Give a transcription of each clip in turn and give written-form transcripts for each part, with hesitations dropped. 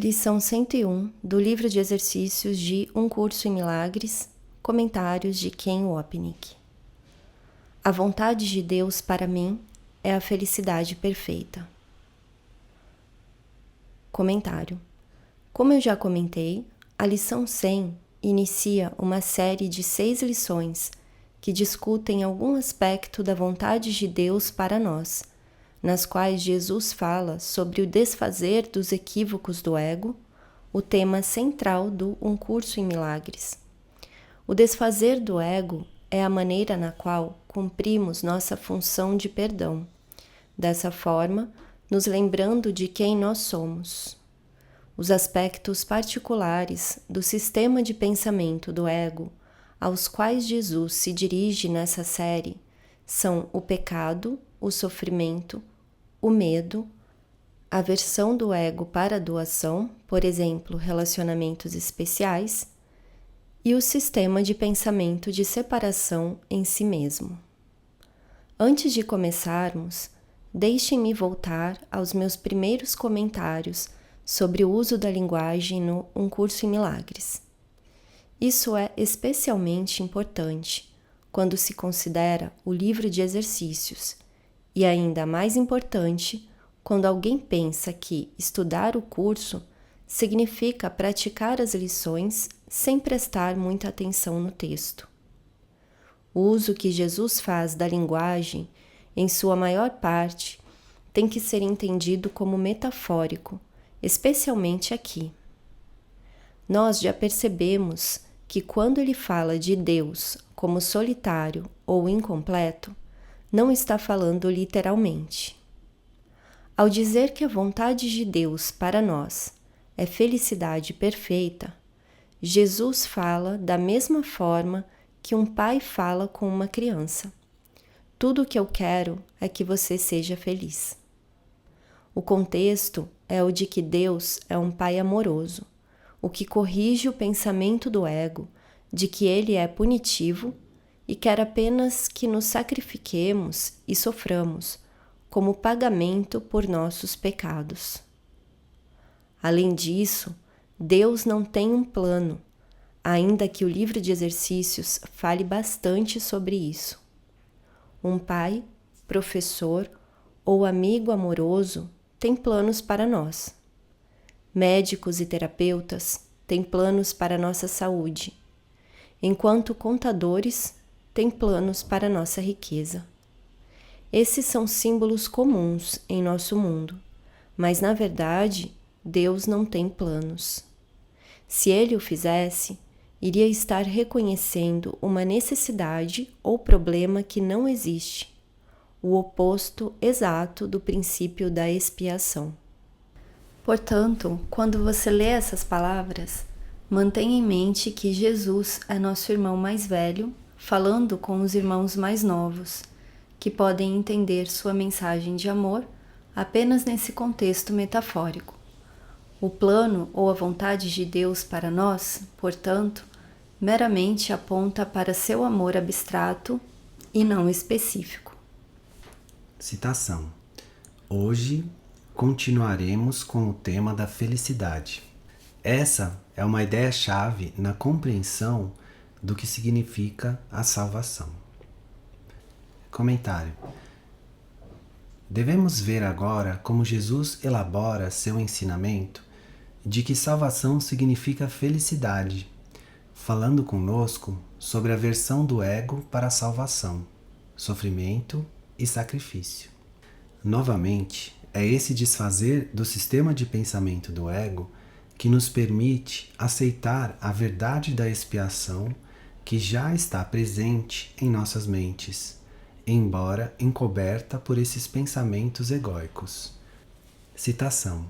Lição 101 do livro de exercícios de Um Curso em Milagres, comentários de Ken Wapnick. A vontade de Deus para mim é a felicidade perfeita. Comentário. Como eu já comentei, a lição 100 inicia uma série de 6 lições que discutem algum aspecto da vontade de Deus para nós, nas quais Jesus fala sobre o desfazer dos equívocos do ego, o tema central do Um Curso em Milagres. O desfazer do ego é a maneira na qual cumprimos nossa função de perdão, dessa forma, nos lembrando de quem nós somos. Os aspectos particulares do sistema de pensamento do ego aos quais Jesus se dirige nessa série são o pecado, o sofrimento, o medo, a aversão do ego para a doação, por exemplo, relacionamentos especiais, e o sistema de pensamento de separação em si mesmo. Antes de começarmos, deixem-me voltar aos meus primeiros comentários sobre o uso da linguagem no Um Curso em Milagres. Isso é especialmente importante quando se considera o livro de exercícios, e ainda mais importante quando alguém pensa que estudar o curso significa praticar as lições sem prestar muita atenção no texto. O uso que Jesus faz da linguagem, em sua maior parte, tem que ser entendido como metafórico, especialmente aqui. Nós já percebemos que quando ele fala de Deus como solitário ou incompleto, não está falando literalmente. Ao dizer que a vontade de Deus para nós é felicidade perfeita, Jesus fala da mesma forma que um pai fala com uma criança. Tudo o que eu quero é que você seja feliz. O contexto é o de que Deus é um pai amoroso, o que corrige o pensamento do ego de que ele é punitivo e quer apenas que nos sacrifiquemos e soframos como pagamento por nossos pecados. Além disso, Deus não tem um plano, ainda que o livro de exercícios fale bastante sobre isso. Um pai, professor ou amigo amoroso tem planos para nós. Médicos e terapeutas têm planos para nossa saúde, enquanto contadores têm planos para nossa riqueza. Esses são símbolos comuns em nosso mundo, mas na verdade Deus não tem planos. Se ele o fizesse, iria estar reconhecendo uma necessidade ou problema que não existe, o oposto exato do princípio da expiação. Portanto, quando você lê essas palavras, mantenha em mente que Jesus é nosso irmão mais velho, falando com os irmãos mais novos, que podem entender sua mensagem de amor apenas nesse contexto metafórico. O plano ou a vontade de Deus para nós, portanto, meramente aponta para seu amor abstrato e não específico. Citação. Hoje continuaremos com o tema da felicidade. Essa é uma ideia-chave na compreensão do que significa a salvação. Comentário. Devemos ver agora como Jesus elabora seu ensinamento de que salvação significa felicidade, falando conosco sobre a versão do ego para a salvação, sofrimento e sacrifício. Novamente, é esse desfazer do sistema de pensamento do ego que nos permite aceitar a verdade da expiação que já está presente em nossas mentes, embora encoberta por esses pensamentos egóicos. Citação.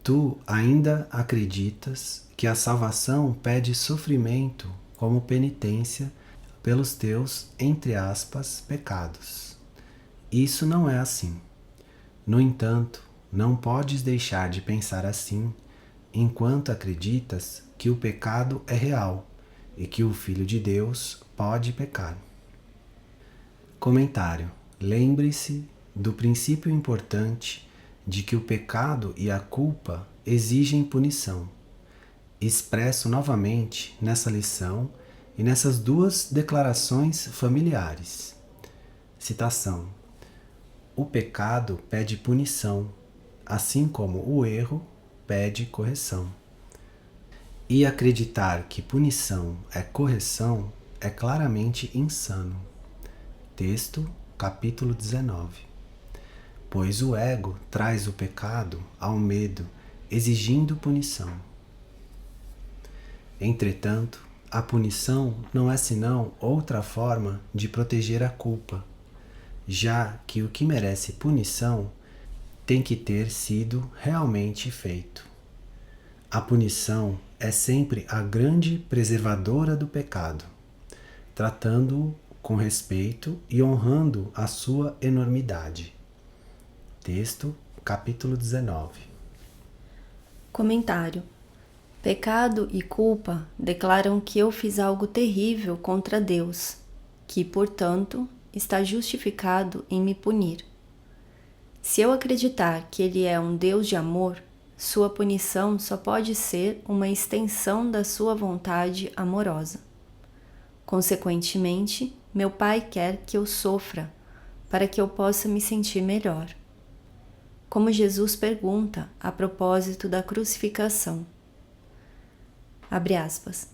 Tu ainda acreditas que a salvação pede sofrimento como penitência pelos teus, entre aspas, pecados. Isso não é assim. No entanto, não podes deixar de pensar assim enquanto acreditas que o pecado é real e que o Filho de Deus pode pecar. Comentário. Lembre-se do princípio importante de que o pecado e a culpa exigem punição, expresso novamente nessa lição e nessas duas declarações familiares. Citação: o pecado pede punição, assim como o erro pede correção. E acreditar que punição é correção é claramente insano. Texto, capítulo 19. Pois o ego traz o pecado ao medo, exigindo punição. Entretanto, a punição não é senão outra forma de proteger a culpa, já que o que merece punição tem que ter sido realmente feito. A punição é sempre a grande preservadora do pecado, tratando-o com respeito e honrando a sua enormidade. Texto, capítulo 19. Comentário: pecado e culpa declaram que eu fiz algo terrível contra Deus, que, portanto, está justificado em me punir. Se eu acreditar que Ele é um Deus de amor, sua punição só pode ser uma extensão da sua vontade amorosa. Consequentemente, meu Pai quer que eu sofra, para que eu possa me sentir melhor. Como Jesus pergunta a propósito da crucificação. Abre aspas.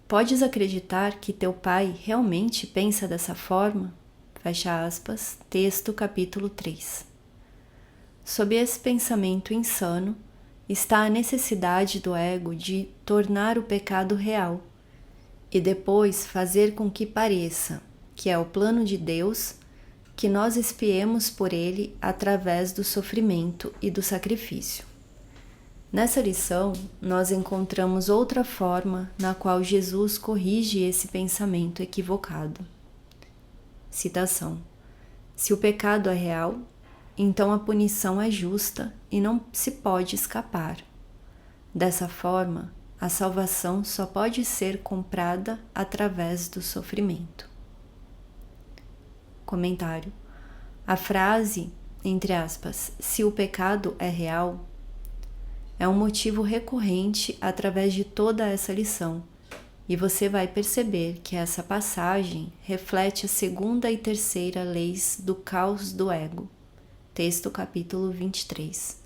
Podes acreditar que teu Pai realmente pensa dessa forma? Fecha aspas. Texto capítulo 3. Sob esse pensamento insano, está a necessidade do ego de tornar o pecado real e depois fazer com que pareça que é o plano de Deus que nós expiemos por ele através do sofrimento e do sacrifício. Nessa lição, nós encontramos outra forma na qual Jesus corrige esse pensamento equivocado. Citação: se o pecado é real, então a punição é justa e não se pode escapar. Dessa forma, a salvação só pode ser comprada através do sofrimento. Comentário: a frase, entre aspas, se o pecado é real, é um motivo recorrente através de toda essa lição, e você vai perceber que essa passagem reflete a segunda e terceira leis do caos do ego. Texto capítulo 23.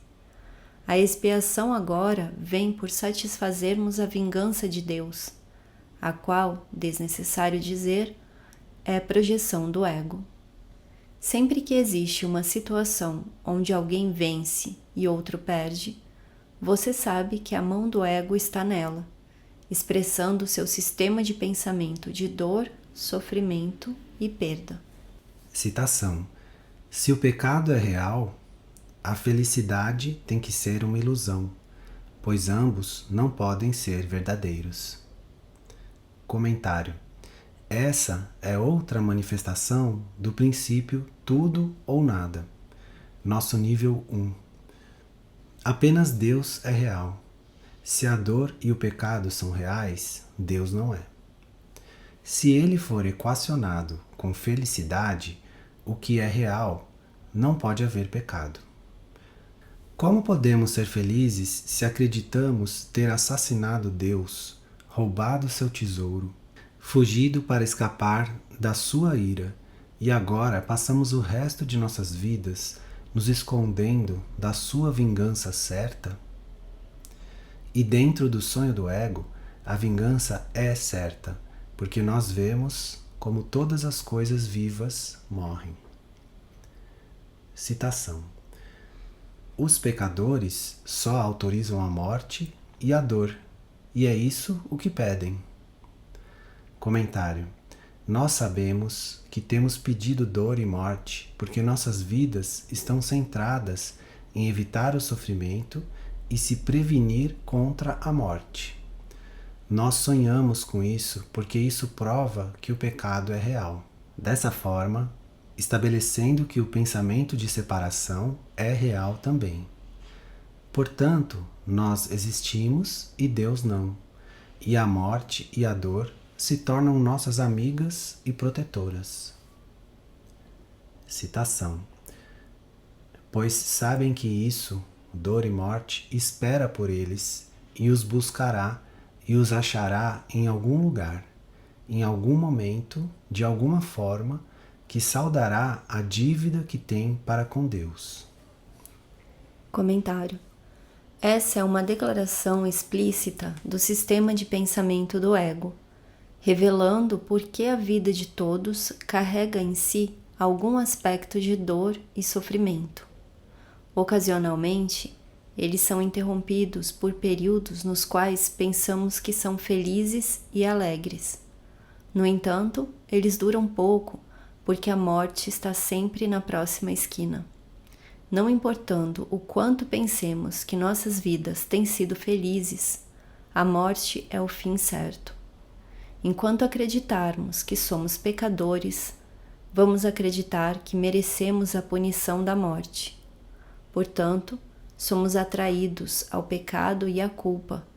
A expiação agora vem por satisfazermos a vingança de Deus, a qual, desnecessário dizer, é projeção do ego. Sempre que existe uma situação onde alguém vence e outro perde, você sabe que a mão do ego está nela, expressando seu sistema de pensamento de dor, sofrimento e perda. Citação: se o pecado é real, a felicidade tem que ser uma ilusão, pois ambos não podem ser verdadeiros. Comentário: essa é outra manifestação do princípio tudo ou nada, nosso nível 1. Apenas Deus é real. Se a dor e o pecado são reais, Deus não é. Se ele for equacionado com felicidade, o que é real, não pode haver pecado. Como podemos ser felizes se acreditamos ter assassinado Deus, roubado seu tesouro, fugido para escapar da sua ira, e agora passamos o resto de nossas vidas nos escondendo da sua vingança certa? E dentro do sonho do ego, a vingança é certa, porque nós vemos como todas as coisas vivas morrem. Citação: os pecadores só autorizam a morte e a dor, e é isso o que pedem. Comentário: nós sabemos que temos pedido dor e morte porque nossas vidas estão centradas em evitar o sofrimento e se prevenir contra a morte. Nós sonhamos com isso porque isso prova que o pecado é real. Dessa forma, estabelecendo que o pensamento de separação é real também. Portanto, nós existimos e Deus não, e a morte e a dor se tornam nossas amigas e protetoras. Citação: pois sabem que isso dor e morte espera por eles e os buscará e os achará em algum lugar, em algum momento, de alguma forma, que saldará a dívida que tem para com Deus. Comentário. Essa é uma declaração explícita do sistema de pensamento do ego, revelando por que a vida de todos carrega em si algum aspecto de dor e sofrimento. Ocasionalmente, eles são interrompidos por períodos nos quais pensamos que são felizes e alegres. No entanto, eles duram pouco, porque a morte está sempre na próxima esquina. Não importando o quanto pensemos que nossas vidas têm sido felizes, a morte é o fim certo. Enquanto acreditarmos que somos pecadores, vamos acreditar que merecemos a punição da morte. Portanto, somos atraídos ao pecado e à culpa.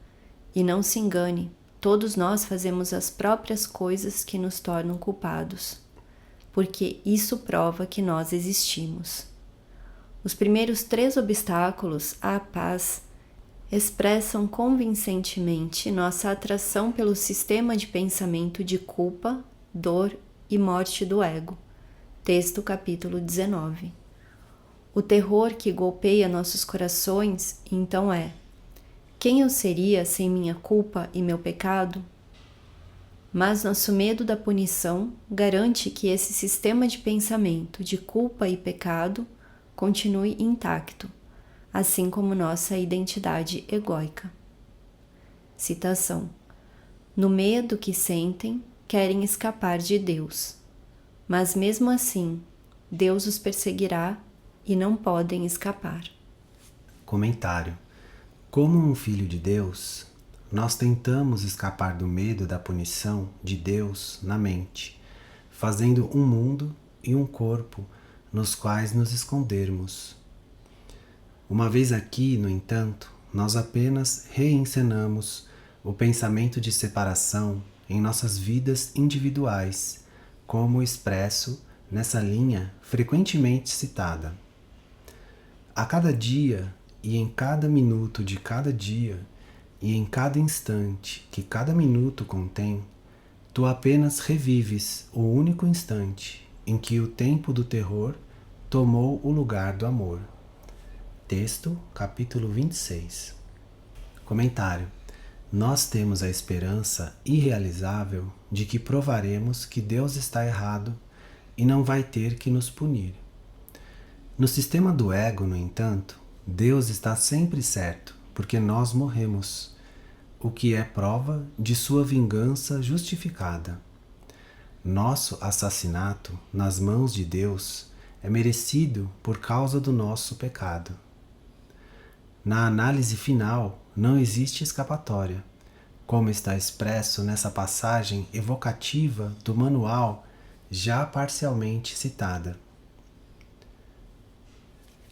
E não se engane, todos nós fazemos as próprias coisas que nos tornam culpados, porque isso prova que nós existimos. Os primeiros 3 obstáculos à paz expressam convincentemente nossa atração pelo sistema de pensamento de culpa, dor e morte do ego. Texto capítulo 19. O terror que golpeia nossos corações, então é: quem eu seria sem minha culpa e meu pecado? Mas nosso medo da punição garante que esse sistema de pensamento de culpa e pecado continue intacto, assim como nossa identidade egóica. Citação. No medo que sentem, querem escapar de Deus, mas mesmo assim, Deus os perseguirá e não podem escapar. Comentário. Como um filho de Deus, nós tentamos escapar do medo da punição de Deus na mente, fazendo um mundo e um corpo nos quais nos escondermos. Uma vez aqui, no entanto, nós apenas reencenamos o pensamento de separação em nossas vidas individuais, como expresso nessa linha frequentemente citada. A cada dia e em cada minuto de cada dia e em cada instante que cada minuto contém, tu apenas revives o único instante em que o tempo do terror tomou o lugar do amor. Texto, capítulo 26. Comentário. Nós temos a esperança irrealizável de que provaremos que Deus está errado e não vai ter que nos punir. No sistema do ego, no entanto, Deus está sempre certo, porque nós morremos, o que é prova de sua vingança justificada. Nosso assassinato nas mãos de Deus é merecido por causa do nosso pecado. Na análise final, não existe escapatória, como está expresso nessa passagem evocativa do manual já parcialmente citada.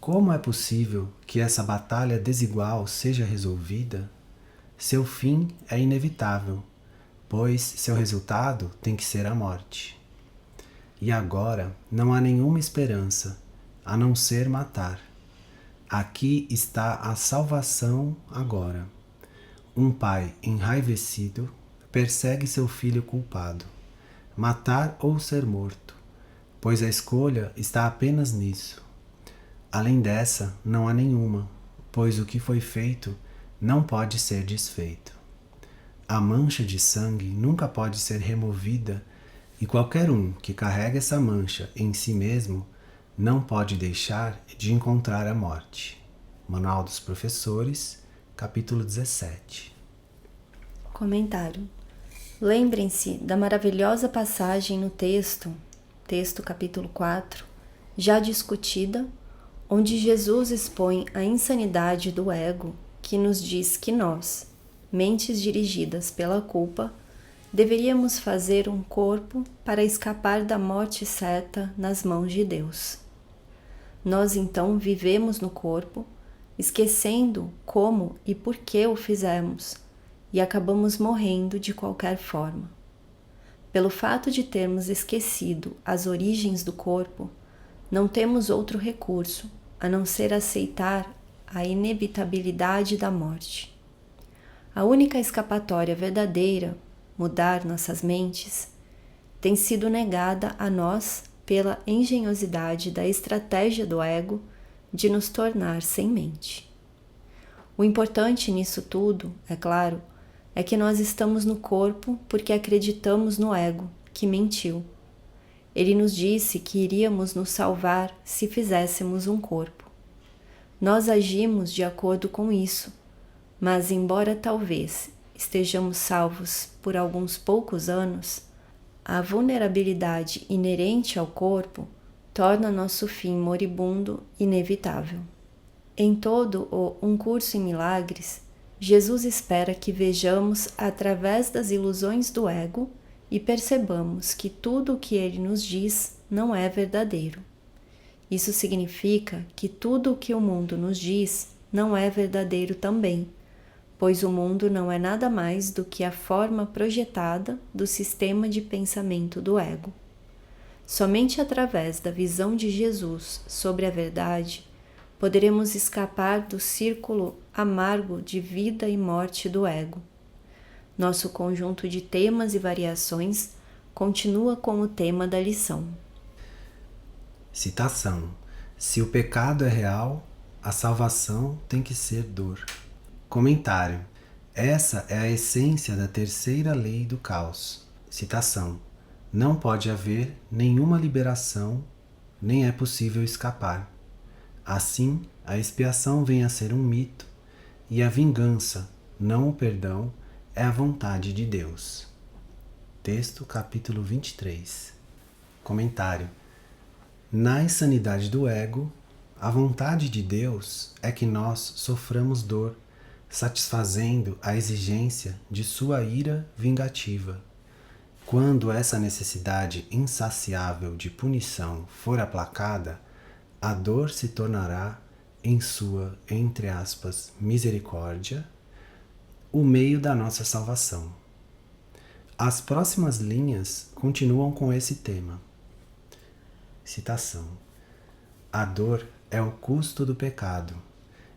Como é possível que essa batalha desigual seja resolvida? Seu fim é inevitável, pois seu resultado tem que ser a morte. E agora não há nenhuma esperança, a não ser matar. Aqui está a salvação agora. Um pai enraivecido persegue seu filho culpado, matar ou ser morto, pois a escolha está apenas nisso. Além dessa, não há nenhuma, pois o que foi feito não pode ser desfeito. A mancha de sangue nunca pode ser removida e qualquer um que carrega essa mancha em si mesmo não pode deixar de encontrar a morte. Manual dos Professores, capítulo 17. Comentário. Lembrem-se da maravilhosa passagem no texto capítulo 4, já discutida, onde Jesus expõe a insanidade do ego, que nos diz que nós, mentes dirigidas pela culpa, deveríamos fazer um corpo para escapar da morte certa nas mãos de Deus. Nós então vivemos no corpo, esquecendo como e por que o fizemos, e acabamos morrendo de qualquer forma. Pelo fato de termos esquecido as origens do corpo, não temos outro recurso a não ser aceitar a inevitabilidade da morte. A única escapatória verdadeira, mudar nossas mentes, tem sido negada a nós pela engenhosidade da estratégia do ego de nos tornar sem mente. O importante nisso tudo, é claro, é que nós estamos no corpo porque acreditamos no ego, que mentiu. Ele nos disse que iríamos nos salvar se fizéssemos um corpo. Nós agimos de acordo com isso, mas embora talvez estejamos salvos por alguns poucos anos, a vulnerabilidade inerente ao corpo torna nosso fim moribundo inevitável. Em todo o Um Curso em Milagres, Jesus espera que vejamos através das ilusões do ego e percebamos que tudo o que ele nos diz não é verdadeiro. Isso significa que tudo o que o mundo nos diz não é verdadeiro também, pois o mundo não é nada mais do que a forma projetada do sistema de pensamento do ego. Somente através da visão de Jesus sobre a verdade poderemos escapar do círculo amargo de vida e morte do ego. Nosso conjunto de temas e variações continua com o tema da lição. Citação: se o pecado é real, a salvação tem que ser dor. Comentário: essa é a essência da terceira lei do caos. Citação: não pode haver nenhuma liberação, nem é possível escapar. Assim, a expiação vem a ser um mito e a vingança, não o perdão, é a vontade de Deus. Texto, capítulo 23. Comentário: na insanidade do ego, a vontade de Deus é que nós soframos dor, satisfazendo a exigência de sua ira vingativa. Quando essa necessidade insaciável de punição for aplacada, a dor se tornará, em sua, entre aspas, misericórdia, o meio da nossa salvação. As próximas linhas continuam com esse tema. Citação: a dor é o custo do pecado,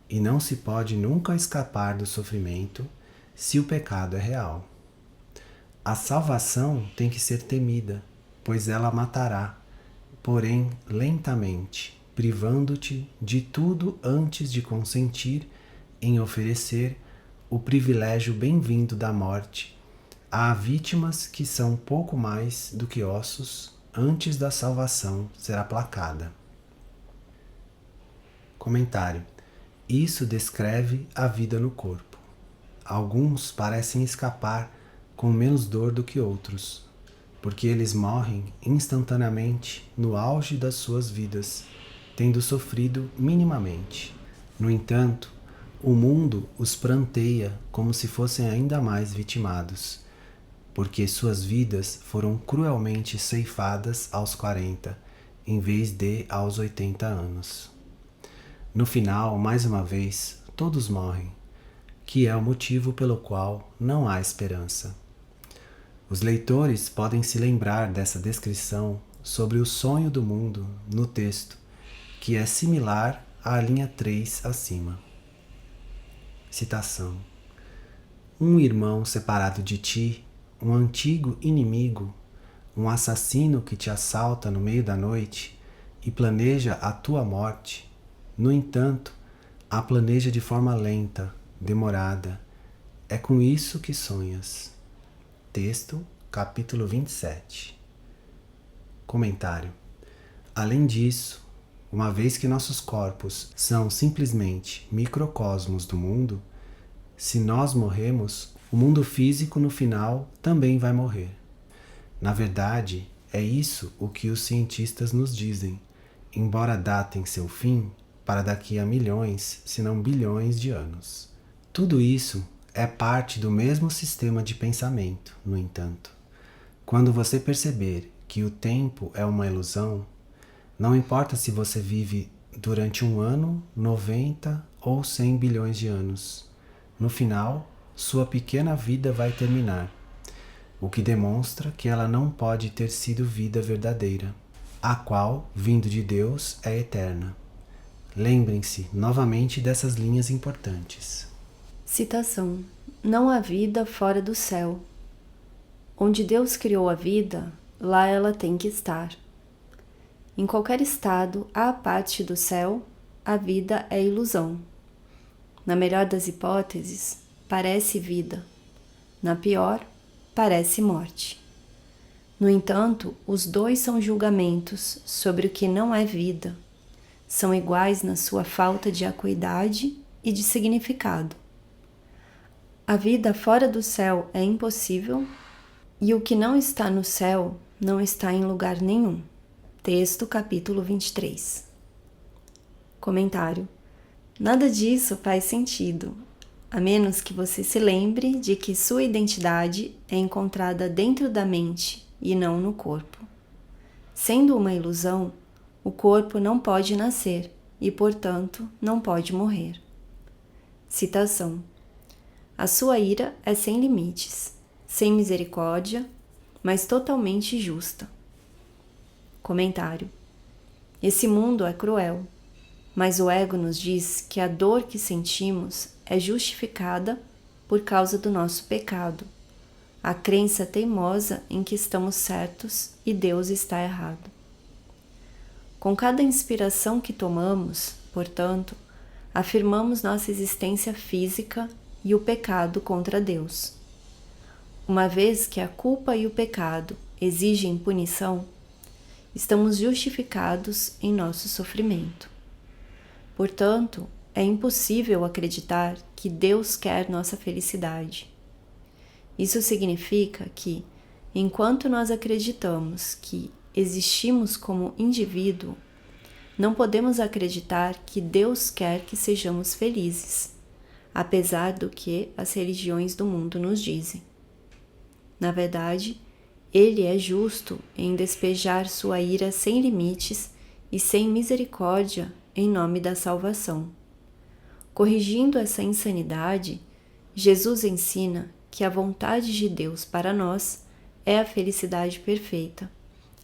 e não se pode nunca escapar do sofrimento se o pecado é real. A salvação tem que ser temida, pois ela matará, porém lentamente, privando-te de tudo antes de consentir em oferecer o privilégio bem-vindo da morte a vítimas que são pouco mais do que ossos antes da salvação ser aplacada. Comentário: isso descreve a vida no corpo. Alguns parecem escapar com menos dor do que outros, porque eles morrem instantaneamente no auge das suas vidas, tendo sofrido minimamente. No entanto, o mundo os pranteia como se fossem ainda mais vitimados, porque suas vidas foram cruelmente ceifadas aos 40, em vez de aos 80 anos. No final, mais uma vez, todos morrem, que é o motivo pelo qual não há esperança. Os leitores podem se lembrar dessa descrição sobre o sonho do mundo no texto, que é similar à linha 3 acima. Citação: um irmão separado de ti, um antigo inimigo, um assassino que te assalta no meio da noite e planeja a tua morte, no entanto, a planeja de forma lenta, demorada. É com isso que sonhas. Texto, capítulo 27. Comentário: além disso, uma vez que nossos corpos são simplesmente microcosmos do mundo, se nós morremos, o mundo físico no final também vai morrer. Na verdade, é isso o que os cientistas nos dizem, embora datem seu fim para daqui a milhões, se não bilhões de anos. Tudo isso é parte do mesmo sistema de pensamento, no entanto. Quando você perceber que o tempo é uma ilusão, não importa se você vive durante 1 ano, 90 ou 100 bilhões de anos. No final, sua pequena vida vai terminar, o que demonstra que ela não pode ter sido vida verdadeira, a qual, vindo de Deus, é eterna. lembrem-se novamente dessas linhas importantes. Citação: Não há vida fora do céu. Onde Deus criou a vida, lá ela tem que estar. Em qualquer estado à parte do céu, a vida é ilusão. Na melhor das hipóteses, parece vida. Na pior, parece morte. No entanto, os dois são julgamentos sobre o que não é vida. São iguais na sua falta de acuidade e de significado. A vida fora do céu é impossível e o que não está no céu não está em lugar nenhum. Texto, capítulo 23. Comentário: nada disso faz sentido, a menos que você se lembre de que sua identidade é encontrada dentro da mente e não no corpo. Sendo uma ilusão, o corpo não pode nascer e, portanto, não pode morrer. Citação: a sua ira é sem limites, sem misericórdia, mas totalmente justa. Comentário: esse mundo é cruel, mas o ego nos diz que a dor que sentimos é justificada por causa do nosso pecado, a crença teimosa em que estamos certos e Deus está errado. Com cada inspiração que tomamos, portanto, afirmamos nossa existência física e o pecado contra Deus. Uma vez que a culpa e o pecado exigem punição, estamos justificados em nosso sofrimento. Portanto, é impossível acreditar que Deus quer nossa felicidade. Isso significa que, enquanto nós acreditamos que existimos como indivíduo, não podemos acreditar que Deus quer que sejamos felizes, apesar do que as religiões do mundo nos dizem. Na verdade, Ele é justo em despejar sua ira sem limites e sem misericórdia em nome da salvação. Corrigindo essa insanidade, Jesus ensina que a vontade de Deus para nós é a felicidade perfeita,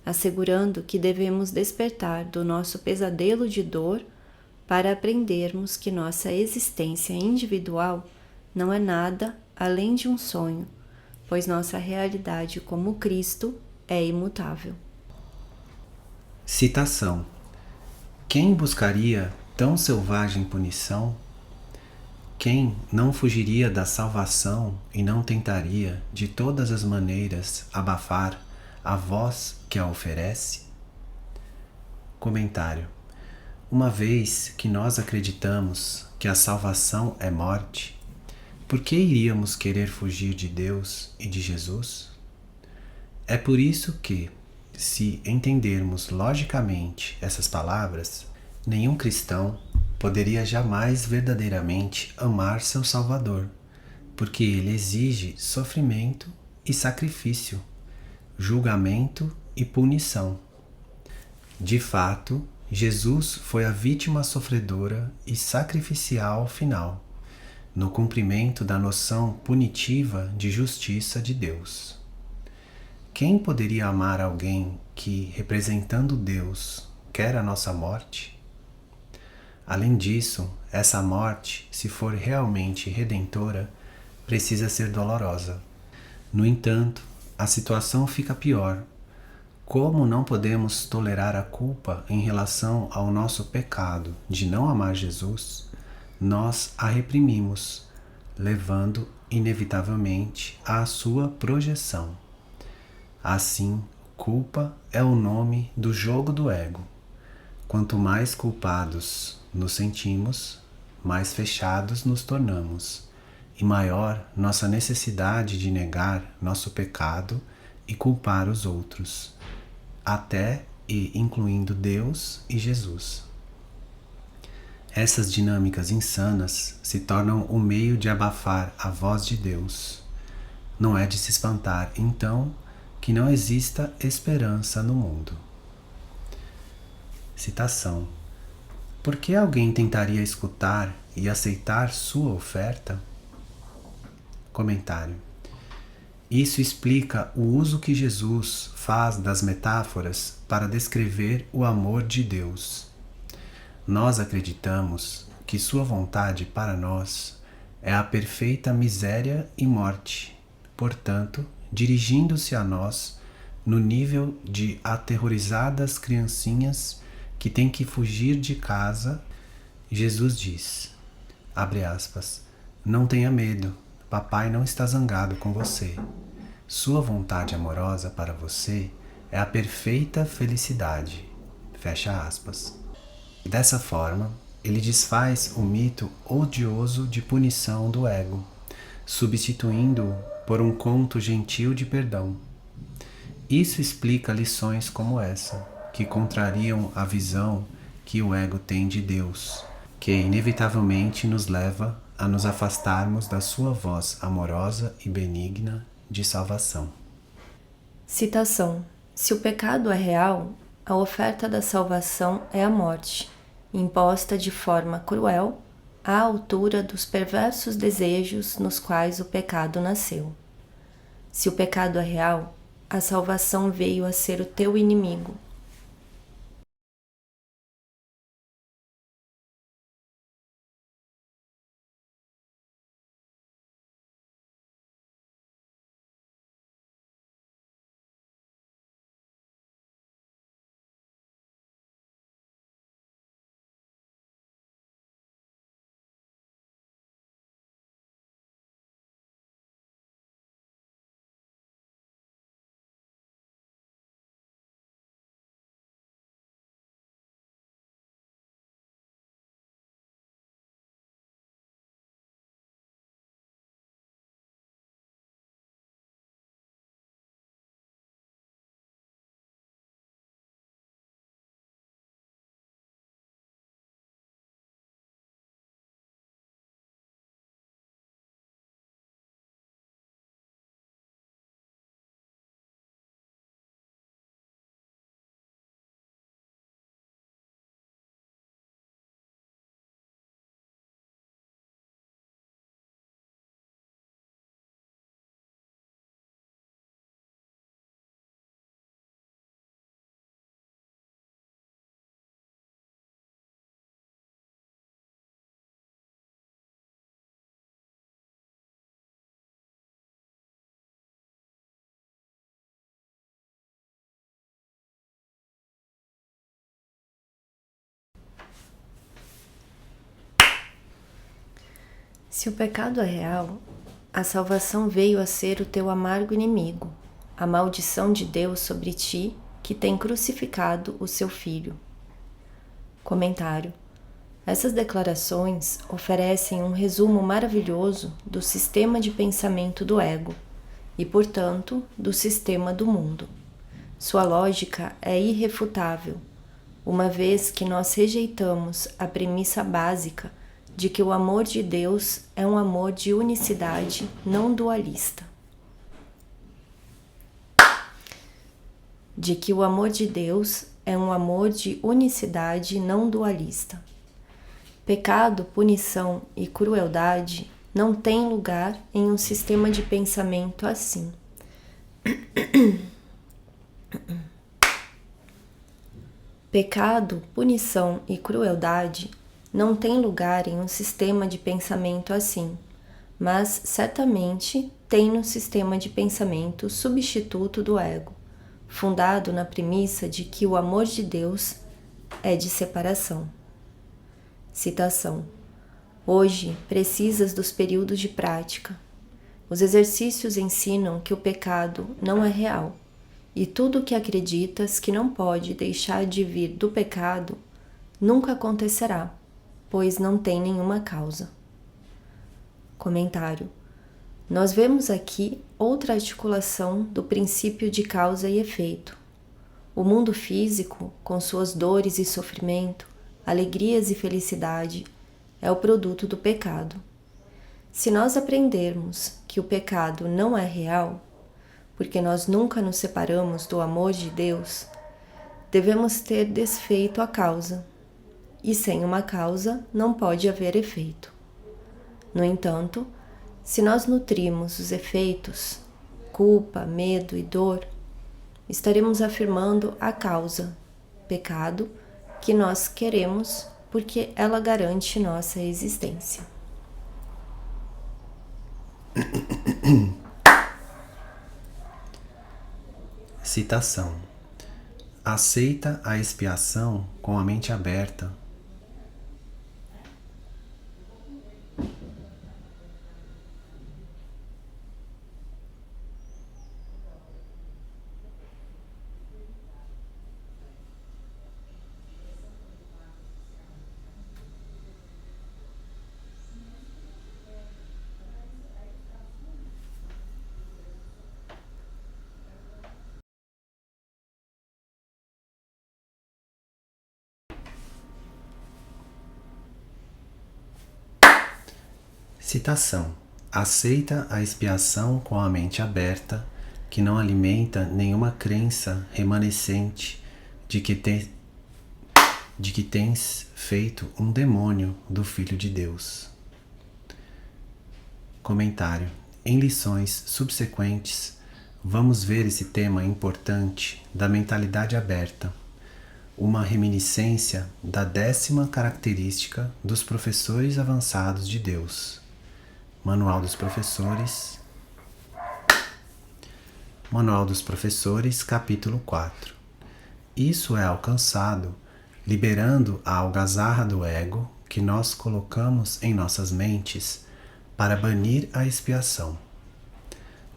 assegurando que devemos despertar do nosso pesadelo de dor para aprendermos que nossa existência individual não é nada além de um sonho, pois nossa realidade como Cristo é imutável. Citação: quem buscaria tão selvagem punição? Quem não fugiria da salvação e não tentaria, de todas as maneiras, abafar a voz que a oferece? Comentário: uma vez que nós acreditamos que a salvação é morte, por que iríamos querer fugir de Deus e de Jesus? É por isso que, se entendermos logicamente essas palavras, nenhum cristão poderia jamais verdadeiramente amar seu Salvador, porque ele exige sofrimento e sacrifício, julgamento e punição. De fato, Jesus foi a vítima sofredora e sacrificial final, no cumprimento da noção punitiva de justiça de Deus. Quem poderia amar alguém que, representando Deus, quer a nossa morte? Além disso, essa morte, se for realmente redentora, precisa ser dolorosa. No entanto, a situação fica pior. Como não podemos tolerar a culpa em relação ao nosso pecado de não amar Jesus, nós a reprimimos, levando inevitavelmente à sua projeção. Assim, culpa é o nome do jogo do ego. Quanto mais culpados nos sentimos, mais fechados nos tornamos, e maior nossa necessidade de negar nosso pecado e culpar os outros, até e incluindo Deus e Jesus. Essas dinâmicas insanas se tornam o meio de abafar a voz de Deus. Não é de se espantar, então, que não exista esperança no mundo. Citação: por que alguém tentaria escutar e aceitar sua oferta? Comentário: isso explica o uso que Jesus faz das metáforas para descrever o amor de Deus. Nós acreditamos que sua vontade para nós é a perfeita miséria e morte. Portanto, dirigindo-se a nós no nível de aterrorizadas criancinhas que têm que fugir de casa, Jesus diz, abre aspas, não tenha medo, papai não está zangado com você. Sua vontade amorosa para você é a perfeita felicidade. Fecha aspas. Dessa forma, ele desfaz o mito odioso de punição do ego, substituindo-o por um conto gentil de perdão. Isso explica lições como essa, que contrariam a visão que o ego tem de Deus, que inevitavelmente nos leva a nos afastarmos da sua voz amorosa e benigna de salvação. Citação: se o pecado é real, a oferta da salvação é a morte, imposta de forma cruel à altura dos perversos desejos nos quais o pecado nasceu. Se o pecado é real, a salvação veio a ser o teu inimigo. Se o pecado é real, a salvação veio a ser o teu amargo inimigo, a maldição de Deus sobre ti, que tem crucificado o seu Filho. Comentário: essas declarações oferecem um resumo maravilhoso do sistema de pensamento do ego e, portanto, do sistema do mundo. Sua lógica é irrefutável, uma vez que nós rejeitamos a premissa básica de que o amor de Deus é um amor de unicidade não dualista. De que o amor de Deus é um amor de unicidade não dualista. Pecado, punição e crueldade não têm lugar em um sistema de pensamento assim. Pecado, punição e crueldade não têm lugar em um sistema de pensamento assim, mas certamente tem no sistema de pensamento substituto do ego, fundado na premissa de que o amor de Deus é de separação. Citação: hoje precisas dos períodos de prática. Os exercícios ensinam que o pecado não é real, e tudo o que acreditas que não pode deixar de vir do pecado nunca acontecerá, pois não tem nenhuma causa. Comentário: nós vemos aqui outra articulação do princípio de causa e efeito. O mundo físico, com suas dores e sofrimento, alegrias e felicidade, é o produto do pecado. Se nós aprendermos que o pecado não é real, porque nós nunca nos separamos do amor de Deus, devemos ter desfeito a causa. E sem uma causa não pode haver efeito. No entanto, se nós nutrimos os efeitos, culpa, medo e dor, estaremos afirmando a causa, pecado, que nós queremos porque ela garante nossa existência. Citação: aceita a expiação com a mente aberta. Citação: aceita a expiação com a mente aberta, que não alimenta nenhuma crença remanescente de que tens feito um demônio do Filho de Deus. Comentário: em lições subsequentes, vamos ver esse tema importante da mentalidade aberta, uma reminiscência da 10ª característica dos professores avançados de Deus. Manual dos Professores, capítulo 4. Isso é alcançado liberando a algazarra do ego que nós colocamos em nossas mentes para banir a expiação.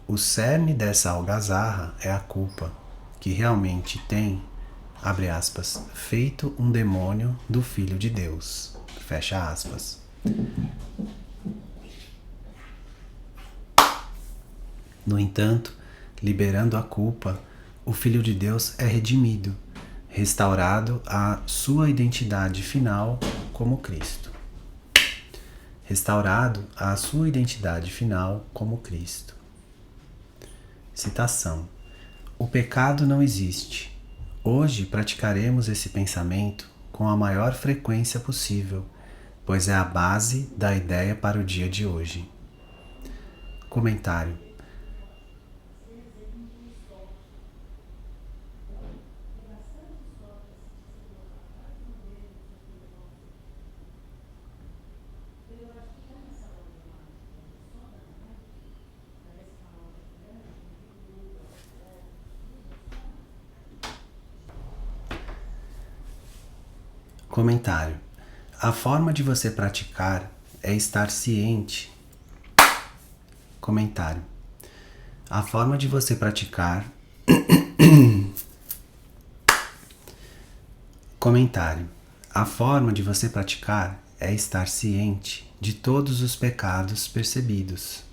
O cerne dessa algazarra é a culpa, que realmente tem, abre aspas, feito um demônio do Filho de Deus, fecha aspas. No entanto, liberando a culpa, o Filho de Deus é redimido, restaurado à sua identidade final como Cristo. Restaurado à sua identidade final como Cristo. Citação: o pecado não existe. Hoje praticaremos esse pensamento com a maior frequência possível, pois é a base da ideia para o dia de hoje. Comentário: Comentário: a forma de você praticar é estar ciente. Comentário: a forma de você praticar. Comentário: a forma de você praticar é estar ciente de todos os pecados percebidos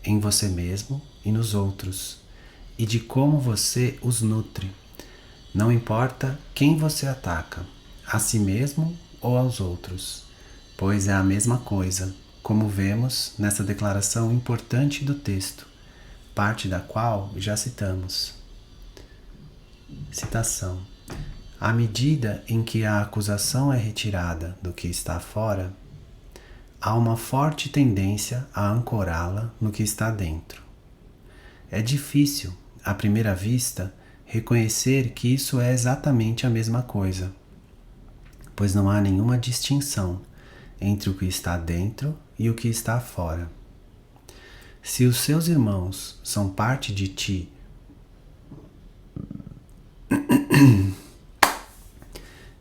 em você mesmo e nos outros, e de como você os nutre. Não importa quem você ataca, a si mesmo ou aos outros, pois é a mesma coisa, como vemos nessa declaração importante do texto, parte da qual já citamos. Citação: à medida em que a acusação é retirada do que está fora, há uma forte tendência a ancorá-la no que está dentro. É difícil, à primeira vista, reconhecer que isso é exatamente a mesma coisa, pois não há nenhuma distinção entre o que está dentro e o que está fora. Se os seus irmãos são parte de ti,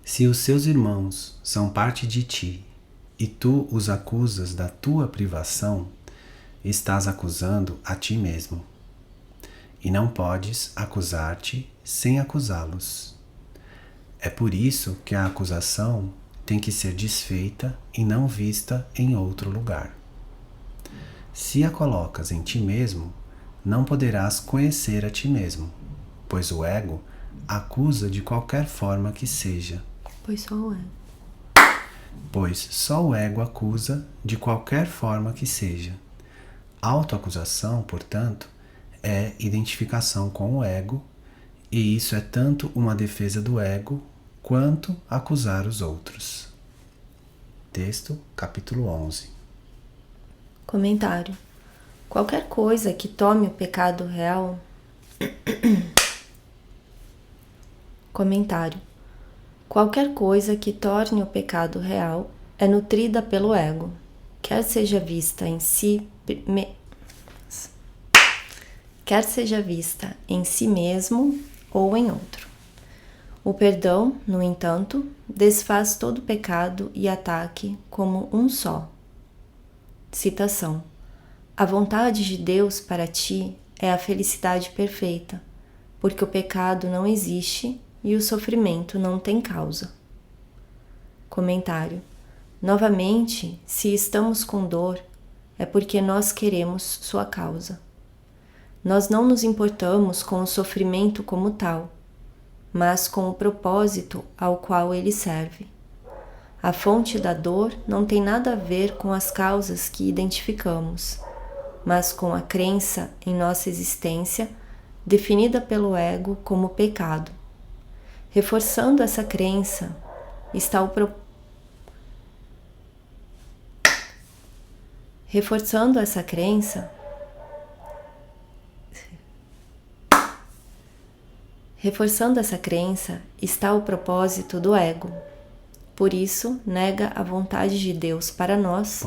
se os seus irmãos são parte de ti e tu os acusas da tua privação, estás acusando a ti mesmo. E não podes acusar-te sem acusá-los. É por isso que a acusação tem que ser desfeita e não vista em outro lugar. Se a colocas em ti mesmo, não poderás conhecer a ti mesmo, pois o ego acusa de qualquer forma que seja. Pois só o ego acusa de qualquer forma que seja. Autoacusação, portanto, é identificação com o ego, e isso é tanto uma defesa do ego quanto acusar os outros. Texto, capítulo 11. Comentário: qualquer coisa que tome o pecado real. Comentário: Qualquer coisa que torne o pecado real é nutrida pelo ego, quer seja vista em si mesmo ou em outro. O perdão, no entanto, desfaz todo pecado e ataque como um só. Citação: a vontade de Deus para ti é a felicidade perfeita, porque o pecado não existe e o sofrimento não tem causa. Comentário: novamente, se estamos com dor, é porque nós queremos sua causa. Nós não nos importamos com o sofrimento como tal, mas com o propósito ao qual ele serve. A fonte da dor não tem nada a ver com as causas que identificamos, mas com a crença em nossa existência, definida pelo ego como pecado. Reforçando essa crença está o propósito do ego. Por isso, nega a vontade de Deus para nós.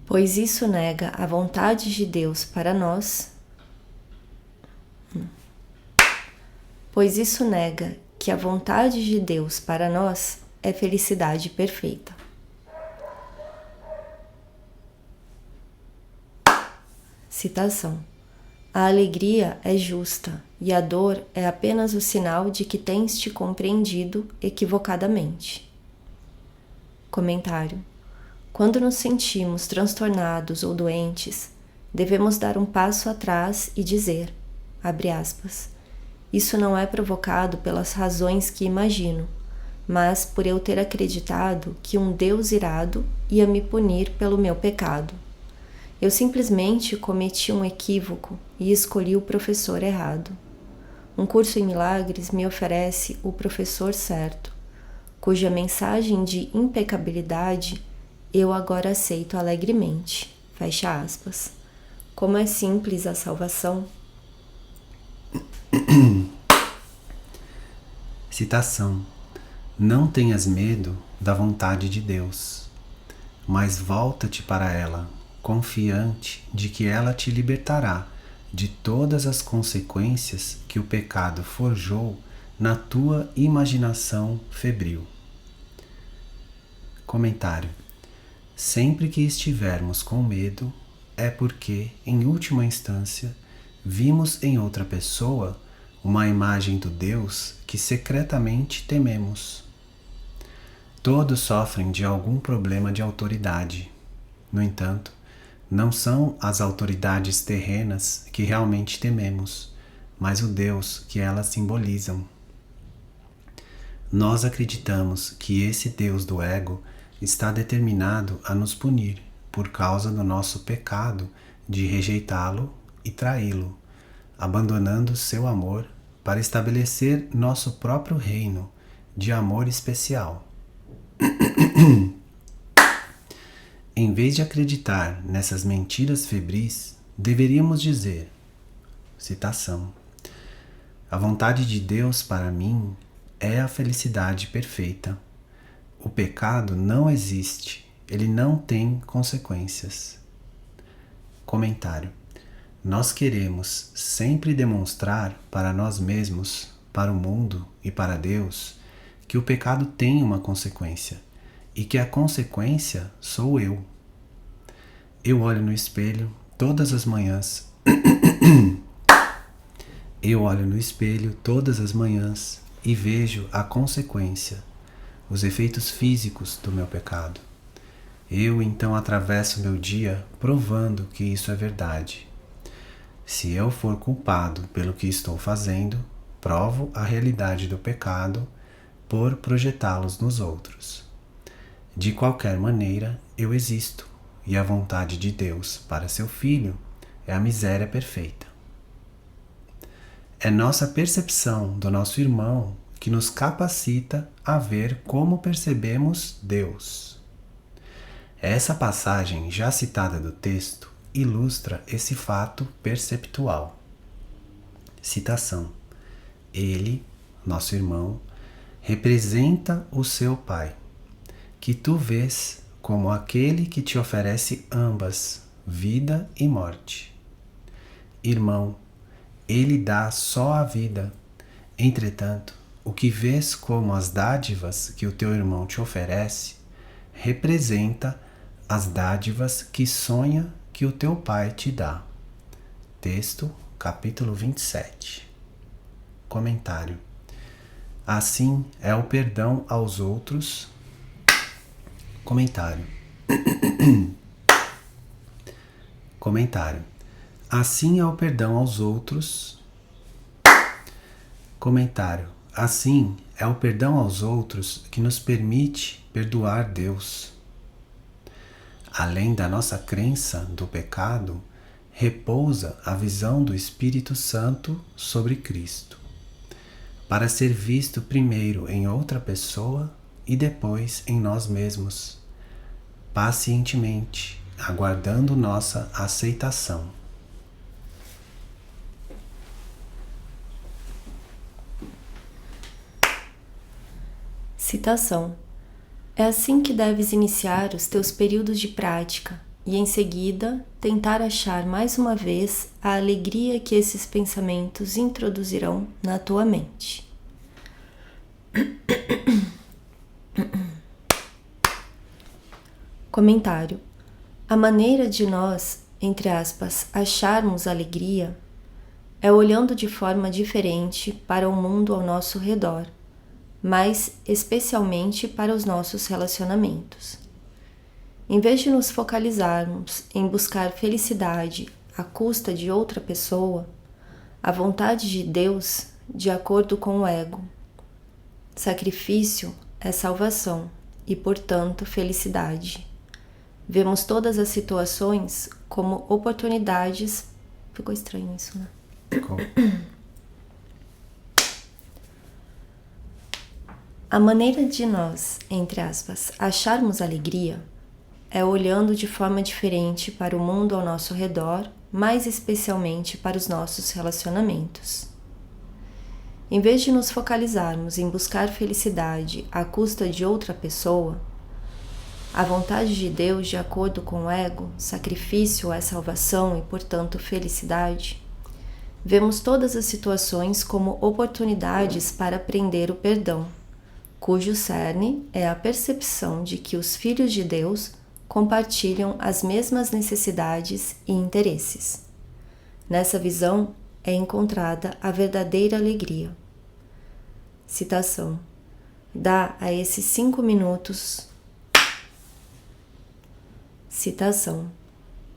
Pois isso nega a vontade de Deus para nós. Pois isso nega que a vontade de Deus para nós é felicidade perfeita. Citação: a alegria é justa e a dor é apenas o sinal de que tens te compreendido equivocadamente. Comentário: quando nos sentimos transtornados ou doentes, devemos dar um passo atrás e dizer, abre aspas, isso não é provocado pelas razões que imagino, mas por eu ter acreditado que um Deus irado ia me punir pelo meu pecado. Eu simplesmente cometi um equívoco e escolhi o professor errado. Um curso em milagres me oferece o professor certo, cuja mensagem de impecabilidade eu agora aceito alegremente. Fecha aspas. Como é simples a salvação. Citação: não tenhas medo da vontade de Deus, mas volta-te para ela, confiante de que ela te libertará de todas as consequências que o pecado forjou na tua imaginação febril. Comentário: sempre que estivermos com medo, é porque, em última instância, vimos em outra pessoa uma imagem do Deus que secretamente tememos. Todos sofrem de algum problema de autoridade. No entanto, não são as autoridades terrenas que realmente tememos, mas o Deus que elas simbolizam. Nós acreditamos que esse Deus do ego está determinado a nos punir por causa do nosso pecado de rejeitá-lo e traí-lo, abandonando seu amor para estabelecer nosso próprio reino de amor especial. Em vez de acreditar nessas mentiras febris, deveríamos dizer, citação: a vontade de Deus para mim é a felicidade perfeita. O pecado não existe, ele não tem consequências. Comentário: nós queremos sempre demonstrar para nós mesmos, para o mundo e para Deus, que o pecado tem uma consequência e que a consequência sou eu. Eu olho no espelho todas as manhãs. Eu olho no espelho todas as manhãs e vejo a consequência, os efeitos físicos do meu pecado. Eu então atravesso meu dia provando que isso é verdade. Se eu for culpado pelo que estou fazendo, provo a realidade do pecado por projetá-los nos outros. De qualquer maneira, eu existo, e a vontade de Deus para seu Filho é a miséria perfeita. É nossa percepção do nosso irmão que nos capacita a ver como percebemos Deus. Essa passagem já citada do texto ilustra esse fato perceptual. Citação: Ele, nosso irmão, representa o seu Pai, que tu vês como aquele que te oferece ambas, vida e morte. Irmão, ele dá só a vida. Entretanto, o que vês como as dádivas que o teu irmão te oferece, representa as dádivas que sonha que o teu Pai te dá. Texto, capítulo 27. Comentário. Assim é o perdão aos outros. Comentário. Comentário. Assim é o perdão aos outros. Comentário. Assim é o perdão aos outros que nos permite perdoar Deus. Além da nossa crença do pecado, repousa a visão do Espírito Santo sobre Cristo, para ser visto primeiro em outra pessoa e depois em nós mesmos, pacientemente, aguardando nossa aceitação. Citação. É assim que deves iniciar os teus períodos de prática e, em seguida, tentar achar mais uma vez a alegria que esses pensamentos introduzirão na tua mente. Comentário. A maneira de nós, entre aspas, acharmos alegria é olhando de forma diferente para o mundo ao nosso redor, mas especialmente para os nossos relacionamentos. Em vez de nos focalizarmos em buscar felicidade à custa de outra pessoa, a vontade de Deus, de acordo com o ego. Sacrifício é salvação e, portanto, felicidade. Vemos todas as situações como oportunidades. Ficou estranho isso, né? Ficou. A maneira de nós, entre aspas, acharmos alegria é olhando de forma diferente para o mundo ao nosso redor, mais especialmente para os nossos relacionamentos. Em vez de nos focalizarmos em buscar felicidade à custa de outra pessoa, a vontade de Deus, de acordo com o ego, sacrifício é salvação e, portanto, felicidade, vemos todas as situações como oportunidades para aprender o perdão, cujo cerne é a percepção de que os filhos de Deus compartilham as mesmas necessidades e interesses. Nessa visão é encontrada a verdadeira alegria. Citação. Dá a esses 5 minutos. Citação.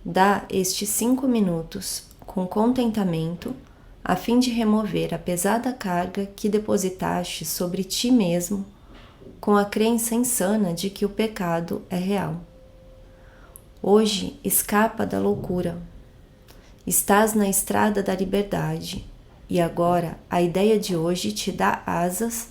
Dá estes 5 minutos com contentamento, a fim de remover a pesada carga que depositaste sobre ti mesmo com a crença insana de que o pecado é real. Hoje escapa da loucura. Estás na estrada da liberdade e agora a ideia de hoje te dá asas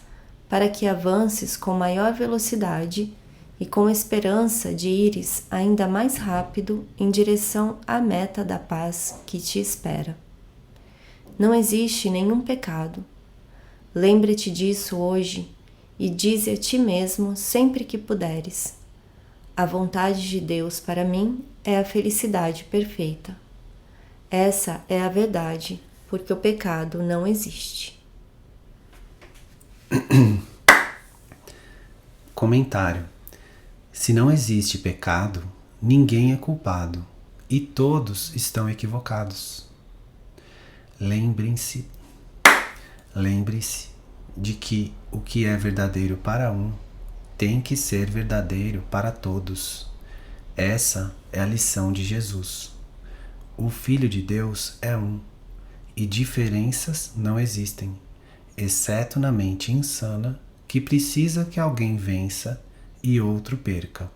para que avances com maior velocidade e com esperança de ires ainda mais rápido em direção à meta da paz que te espera. Não existe nenhum pecado. Lembre-te disso hoje e dize a ti mesmo sempre que puderes: a vontade de Deus para mim é a felicidade perfeita. Essa é a verdade, porque o pecado não existe. Comentário. Se não existe pecado, ninguém é culpado e todos estão equivocados. Lembre-se de que o que é verdadeiro para um tem que ser verdadeiro para todos. Essa é a lição de Jesus. O Filho de Deus é um, e diferenças não existem, exceto na mente insana que precisa que alguém vença e outro perca.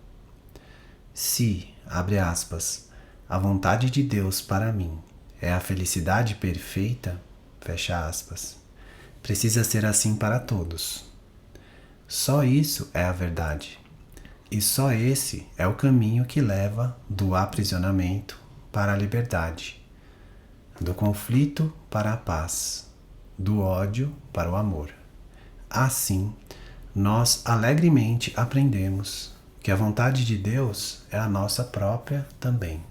Se, abre aspas, a vontade de Deus para mim é a felicidade perfeita, fecha aspas, precisa ser assim para todos. Só isso é a verdade. E só esse é o caminho que leva do aprisionamento para a liberdade, do conflito para a paz, do ódio para o amor. Assim, nós alegremente aprendemos que a vontade de Deus é a nossa própria também.